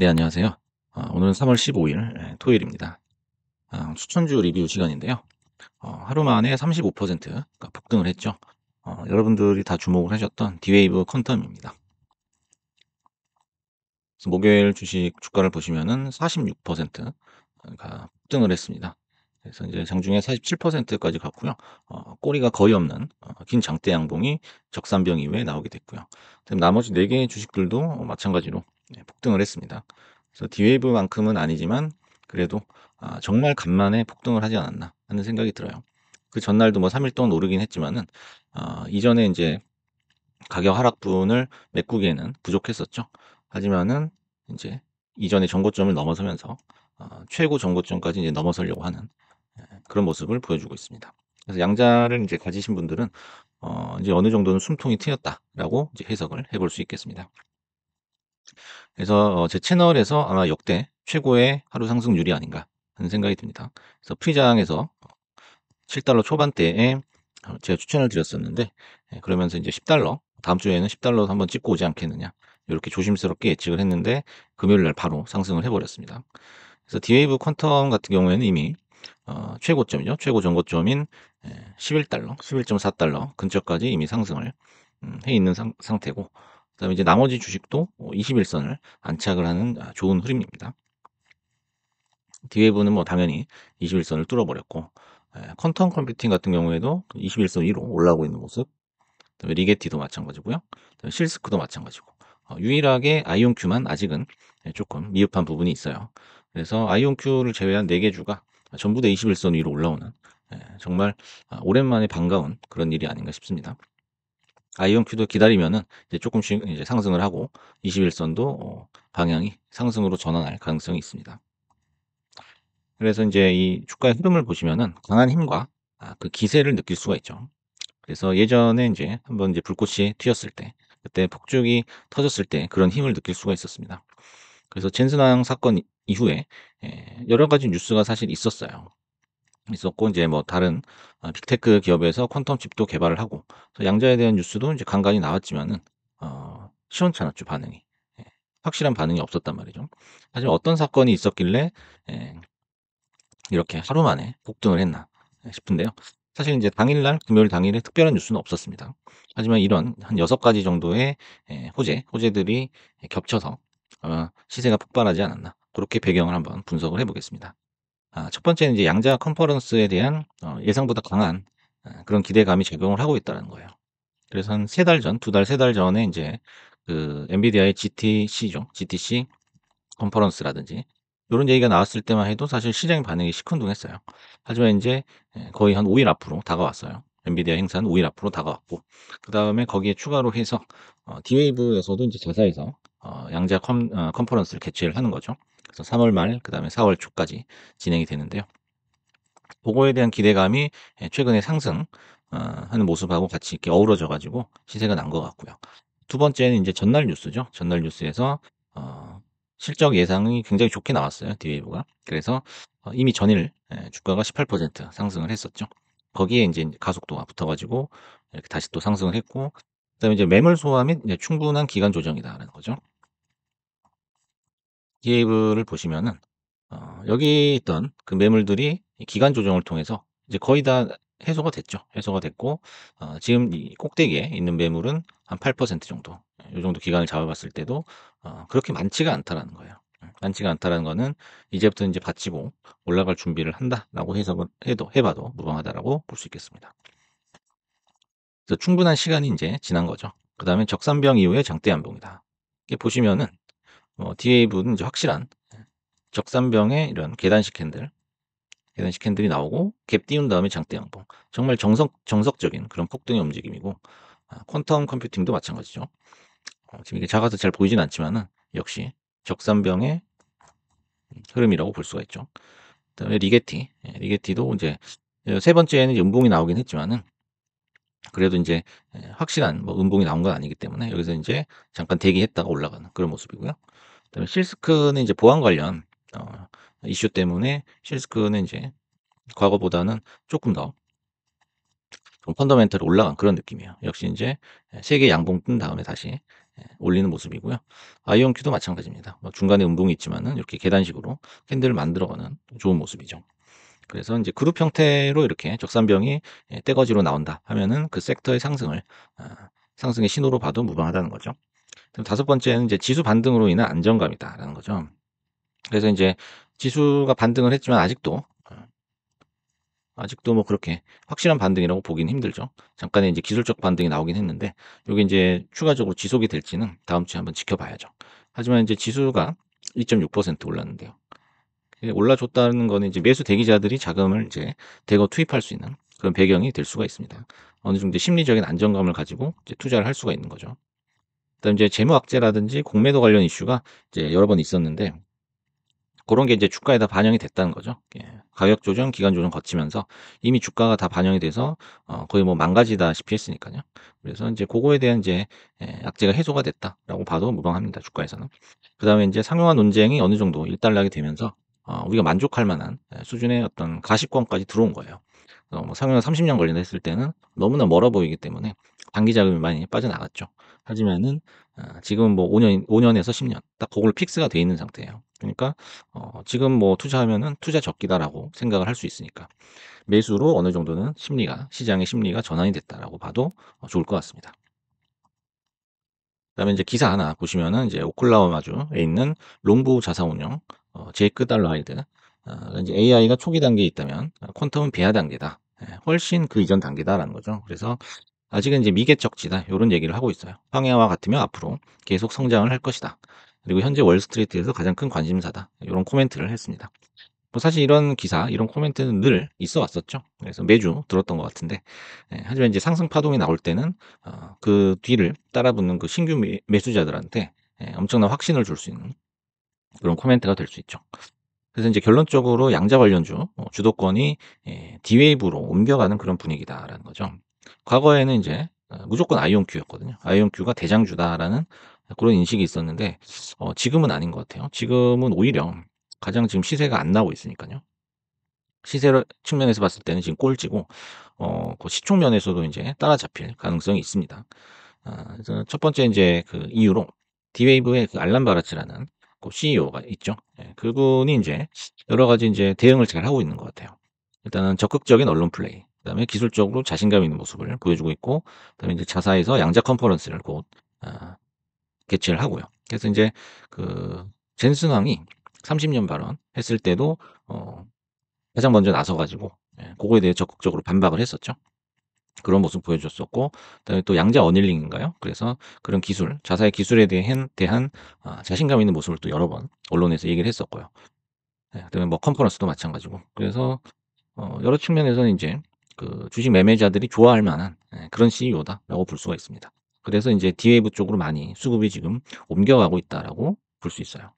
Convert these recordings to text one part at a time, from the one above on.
네, 안녕하세요. 오늘은 3월 15일 토요일입니다. 추천주 리뷰 시간인데요. 하루 만에 35%가 폭등을 했죠. 여러분들이 다 주목을 하셨던 디웨이브 퀀텀입니다. 그래서 목요일 주식 주가를 보시면은 46%가 폭등을 했습니다. 그래서 이제 장중에 47%까지 갔고요. 꼬리가 거의 없는 긴 장대 양봉이 적산병 이후에 나오게 됐고요. 그다음 나머지 4개의 주식들도 마찬가지로 폭등을 했습니다. 그래서 디웨이브만큼은 아니지만 그래도 정말 간만에 폭등을 하지 않았나 하는 생각이 들어요. 그 전날도 뭐 3일 동안 오르긴 했지만은 이전에 이제 가격 하락분을 메꾸기에는 부족했었죠. 하지만은 이제 이전의 정고점을 넘어서면서 최고 정고점까지 이제 넘어서려고 하는 그런 모습을 보여주고 있습니다. 그래서 양자를 이제 가지신 분들은 이제 어느 정도는 숨통이 트였다라고 이제 해석을 해볼 수 있겠습니다. 그래서 제 채널에서 아마 역대 최고의 하루 상승률이 아닌가 하는 생각이 듭니다. 그래서 프리장에서 7달러 초반대에 제가 추천을 드렸었는데 그러면서 이제 10달러 다음 주에는 10달러 한번 찍고 오지 않겠느냐 이렇게 조심스럽게 예측을 했는데 금요일 날 바로 상승을 해버렸습니다. 그래서 디웨이브 퀀텀 같은 경우에는 이미 최고점이죠. 최고 정고점인 11달러, 11.4달러 근처까지 이미 상승을 해 있는 상태고 그다음에 이제 나머지 주식도 21선을 안착을 하는 좋은 흐름입니다. 디웨이브는 뭐 당연히 21선을 뚫어버렸고 퀀텀 컴퓨팅 같은 경우에도 21선 위로 올라오고 있는 모습 그다음에 리게티도 마찬가지고요. 그다음에 실스크도 마찬가지고 유일하게 아이온큐만 아직은 조금 미흡한 부분이 있어요. 그래서 아이온큐를 제외한 4개 주가 전부 다 21선 위로 올라오는 정말 오랜만에 반가운 그런 일이 아닌가 싶습니다. 아이온큐도 기다리면은 이제 조금씩 이제 상승을 하고 21선도 방향이 상승으로 전환할 가능성이 있습니다. 그래서 이제 이 주가의 흐름을 보시면은 강한 힘과 그 기세를 느낄 수가 있죠. 그래서 예전에 이제 한번 이제 불꽃이 튀었을 때, 그때 폭죽이 터졌을 때 그런 힘을 느낄 수가 있었습니다. 그래서 젠슨왕 사건 이후에 여러 가지 뉴스가 사실 있었어요. 있었고 이제 뭐 다른 빅테크 기업에서 퀀텀 칩도 개발을 하고 양자에 대한 뉴스도 이제 간간이 나왔지만은 시원찮았죠 반응이. 예, 확실한 반응이 없었단 말이죠. 하지만 어떤 사건이 있었길래 예, 이렇게 하루 만에 폭등을 했나 싶은데요. 사실 이제 당일날 금요일 당일에 특별한 뉴스는 없었습니다. 하지만 이런 한 6가지 정도의 호재들이 겹쳐서 시세가 폭발하지 않았나 그렇게 배경을 한번 분석을 해 보겠습니다. 첫 번째는 이제 양자 컨퍼런스에 대한 예상보다 강한 그런 기대감이 작용을 하고 있다는 거예요. 그래서 한 3달 전, 2 달, 3달 전에 이제 그 엔비디아의 GTC죠. GTC 컨퍼런스라든지 요런 얘기가 나왔을 때만 해도 사실 시장 반응이 시큰둥했어요. 하지만 인제 거의 한 5일 앞으로 다가왔어요. 엔비디아 행사는 5일 앞으로 다가왔고 그다음에 거기에 추가로 해서 D-Wave에서도 인제 자사에서 양자 컨퍼런스를 개최를 하는 거죠. 그래서 3월 말 그다음에 4월 초까지 진행이 되는데요. 고거에 대한 기대감이 최근에 상승 하는 모습하고 같이 이렇게 어우러져 가지고 시세가 난 것 같고요. 두 번째는 인제 전날 뉴스죠. 전날 뉴스에서 어 실적 예상이 굉장히 좋게 나왔어요, 디웨이브가. 그래서 이미 전일 주가가 18% 상승을 했었죠. 거기에 인제 가속도가 붙어 가지고 이렇게 다시 또 상승을 했고 그다음에 이제 매물 소화 및 이제 충분한 기간 조정이다라는 거죠. 디웨이브를 보시면은 여기 있던 그 매물들이 이 기간 조정을 통해서 이제 거의 다 해소가 됐죠. 해소가 됐고 지금 이 꼭대기에 있는 매물은 한 8% 정도 요 정도 기간을 잡아봤을 때도 그렇게 많지가 않다라는 거예요. 많지가 않다라는 거는 이제부터 인제 받치고 올라갈 준비를 한다라고 해석을 해도 해 봐도 무방하다라고 볼 수 있겠습니다. 그래서 충분한 시간이 인제 지난 거죠. 그다음에 적산병 이후의 장대 양봉이다. 이게 보시면은 DAV는 이제 확실한 적산병의 이런 계단식 캔들이 나오고 갭 띄운 다음에 장대 양봉. 정말 정석적인 그런 폭등의 움직임이고 퀀텀 컴퓨팅도 마찬가지죠. 지금 이게 작아서 잘 보이진 않지만은 역시 적산병의 흐름이라고 볼 수가 있죠. 그다음에 리게티도 인제 세 번째에는 이제 음봉이 나오긴 했지만은 그래도 인제 확실한 뭐 음봉이 나온 건 아니기 때문에 여기서 인제 잠깐 대기했다가 올라가는 그런 모습이고요. 그다음에 실스크는 이제 보안 관련 어 이슈 때문에 실스크는 인제 과거보다는 쪼끔 더 좀 펀더멘털이 올라간 그런 느낌이에요. 역시 인제 세계 양봉 뜬 다음에 다시 올리는 모습이고요. 아이온큐도 마찬가지입니다. 뭐 중간에 음봉이 있지만은 이렇게 계단식으로 캔들을 만들어가는 좋은 모습이죠. 그래서 이제 그룹 형태로 이렇게 적산병이 떼거지로 나온다 하면은 그 섹터의 상승을 상승의 신호로 봐도 무방하다는 거죠. 그럼 다섯 번째는 이제 지수 반등으로 인한 안정감이다라는 거죠. 그래서 이제 지수가 반등을 했지만 아직도 뭐 그렇게 확실한 반등이라고 보긴 힘들죠. 잠깐의 이제 기술적 반등이 나오긴 했는데 요게 이제 추가적으로 지속이 될지는 다음 주에 한번 지켜봐야죠. 하지만 이제 지수가 2.6% 올랐는데요. 올라줬다는 거는 이제 매수 대기자들이 자금을 이제 대거 투입할 수 있는 그런 배경이 될 수가 있습니다. 어느 정도 심리적인 안정감을 가지고 이제 투자를 할 수가 있는 거죠. 그다음 이제 재무 악재라든지 공매도 관련 이슈가 이제 여러 번 있었는데 그런 게 이제 주가에 다 반영이 됐다는 거죠. 예. 가격 조정, 기간 조정 거치면서 이미 주가가 다 반영이 돼서 거의 뭐 망가지다시피 했으니까요. 그래서 이제 그거에 대한 이제 악재가 해소가 됐다라고 봐도 무방합니다. 주가에서는. 그다음에 이제 상용화 논쟁이 어느 정도 일단락이 되면서 우리가 만족할 만한 수준의 어떤 가시권까지 들어온 거예요. 뭐 상용화 30년 걸린다 했을 때는 너무나 멀어 보이기 때문에 단기 자금이 많이 빠져나갔죠. 하지만은 지금은 뭐 5년에서 10년 딱 그걸로 픽스가 돼 있는 상태예요. 그러니까 지금 뭐 투자하면은 투자 적기다라고 생각을 할 수 있으니까 매수로 어느 정도는 시장의 심리가 전환이 됐다라고 봐도 좋을 것 같습니다. 그다음에 이제 기사 하나 보시면은 이제 오클라호마주에 있는 롱보 자산운용 제이크 달러하이드 이제 AI가 초기 단계에 있다면 퀀텀은 배아 단계다. 훨씬 그 이전 단계다라는 거죠. 그래서 아직은 이제 미개척지다. 요런 얘기를 하고 있어요. 황야와 같으면 앞으로 계속 성장을 할 것이다. 그리고 현재 월스트리트에서 가장 큰 관심사다. 요런 코멘트를 했습니다. 뭐 사실 이런 기사, 이런 코멘트는 늘 있어 왔었죠. 그래서 매주 들었던 것 같은데, 하지만 이제 상승 파동이 나올 때는 그 뒤를 따라붙는 그 신규 매수자들한테 엄청난 확신을 줄 수 있는 그런 코멘트가 될 수 있죠. 그래서 이제 결론적으로 양자 관련주 주도권이 D웨이브로 옮겨가는 그런 분위기다라는 거죠. 과거에는 이제 무조건 아이온큐였거든요. 아이온큐가 대장주다라는 그런 인식이 있었는데 지금은 아닌 것 같아요. 지금은 오히려 가장 지금 시세가 안 나오고 있으니까요. 시세 측면에서 봤을 때는 지금 꼴찌고 그 시총 면에서도 이제 따라잡힐 가능성이 있습니다. 그래서 첫 번째 이제 그 이유로 D웨이브의 그 알람 바라츠라는 그 CEO가 있죠. 예, 그분이 이제 여러 가지 이제 대응을 잘 하고 있는 것 같아요. 일단은 적극적인 언론 플레이, 그다음에 기술적으로 자신감 있는 모습을 보여주고 있고, 그다음에 이제 자사에서 양자 컨퍼런스를 곧 아, 개최를 하고요. 그래서 이제 그 젠슨 왕이 30년 발언 했을 때도 가장 먼저 나서 가지고 그거에 대해 적극적으로 반박을 했었죠. 그런 모습 보여줬었고, 그다음에 또 양자 어닐링인가요? 그래서 그런 기술, 자사의 기술에 대한 자신감 있는 모습을 또 여러 번 언론에서 얘기를 했었고요. 그다음에 뭐 컨퍼런스도 마찬가지고. 그래서 여러 측면에서는 이제 그 주식 매매자들이 좋아할 만한 그런 CEO다라고 볼 수가 있습니다. 그래서 이제 D웨이브 쪽으로 많이 수급이 지금 옮겨가고 있다라고 볼 수 있어요.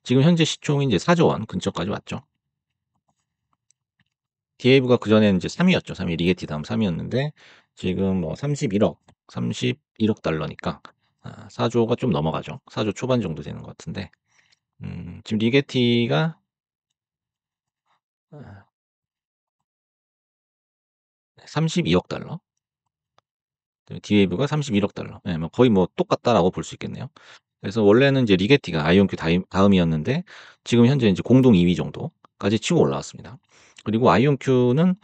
지금 현재 시총이 이제 4조 원 근처까지 왔죠. 디에이브가 그전에는 이제 3위였죠. 3위 리게티 다음 3위였는데 지금 뭐 31억 달러니까 4조가 좀 넘어가죠. 4조 초반 정도 되는 것 같은데 지금 리게티가 32억 달러, 디에이브가 31억 달러. 예, 뭐 거의 뭐 똑같다라고 볼 수 있겠네요. 그래서 원래는 이제 리게티가 아이온큐 다음이었는데 지금 현재 이제 공동 2위 정도까지 치고 올라왔습니다. 그리고 아이온큐는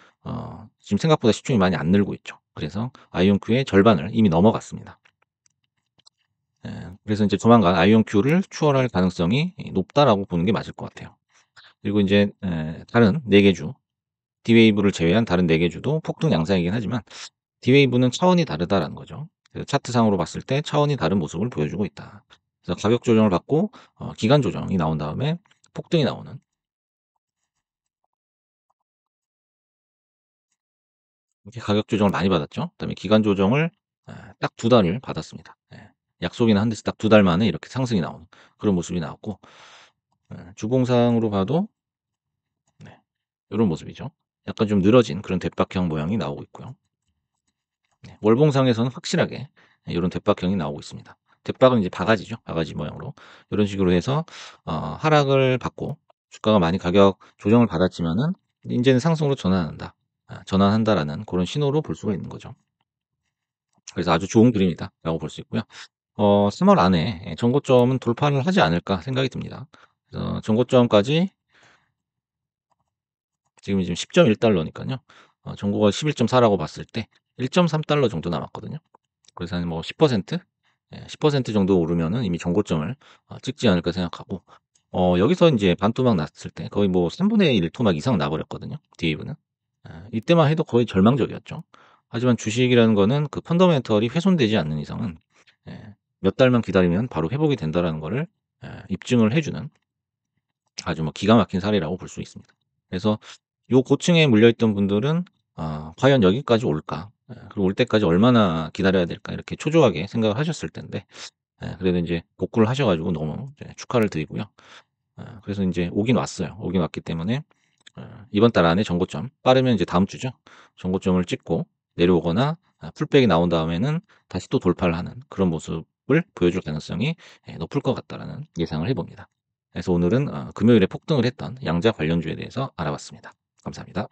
지금 생각보다 시총이 많이 안 늘고 있죠. 그래서 아이온큐의 절반을 이미 넘어갔습니다. 그래서 이제 조만간 아이온큐를 추월할 가능성이 높다라고 보는 게 맞을 것 같아요. 그리고 이제 다른 4개 주, D웨이브를 제외한 다른 4개 주도 폭등 양상이긴 하지만 D웨이브는 차원이 다르다라는 거죠. 그래서 차트상으로 봤을 때 차원이 다른 모습을 보여주고 있다. 그래서 가격 조정을 받고 기간 조정이 나온 다음에 폭등이 나오는, 이렇게 가격 조정을 많이 받았죠. 그다음에 기간 조정을 딱 2달을 받았습니다. 약속이나 한 듯이 딱 2달 만에 이렇게 상승이 나오는 그런 모습이 나왔고, 주봉상으로 봐도 네, 이런 모습이죠. 약간 좀 늘어진 그런 대박형 모양이 나오고 있고요. 월봉상에서는 확실하게 이런 대박형이 나오고 있습니다. 대박은 이제 바가지죠. 바가지 모양으로. 이런 식으로 해서 하락을 받고 주가가 많이 가격 조정을 받았지만은 이제는 상승으로 전환한다. 전환한다라는 그런 신호로 볼 수가 있는 거죠. 그래서 아주 좋은 그림이다라고 볼 수 있고요. 3월 안에 전고점은 돌파를 하지 않을까 생각이 듭니다. 그래서 전고점까지 지금 10.1달러니까요. 전고가 11.4라고 봤을 때 1.3달러 정도 남았거든요. 그래서 한 뭐 10%? 10% 정도 오르면은 이미 전고점을 찍지 않을까 생각하고, 여기서 이제 반토막 났을 때 거의 뭐 3분의 1 토막 이상 나버렸거든요. 디에이브는. 이때만 해도 거의 절망적이었죠. 하지만 주식이라는 거는 그 펀더멘털이 훼손되지 않는 이상은 몇 달만 기다리면 바로 회복이 된다라는 거를 입증을 해주는 아주 뭐 기가 막힌 사례라고 볼 수 있습니다. 그래서 요 고층에 물려있던 분들은 과연 여기까지 올까? 그리고 올 때까지 얼마나 기다려야 될까? 이렇게 초조하게 생각을 하셨을 텐데, 그래도 이제 복구를 하셔가지고 너무 이제 축하를 드리고요. 그래서 이제 오긴 왔어요. 오긴 왔기 때문에 이번 달 안에 전고점, 빠르면 이제 다음 주죠. 전고점을 찍고 내려오거나 풀백이 나온 다음에는 다시 또 돌파를 하는 그런 모습을 보여줄 가능성이 높을 것 같다라는 예상을 해봅니다. 그래서 오늘은 금요일에 폭등을 했던 양자 관련주에 대해서 알아봤습니다. 감사합니다.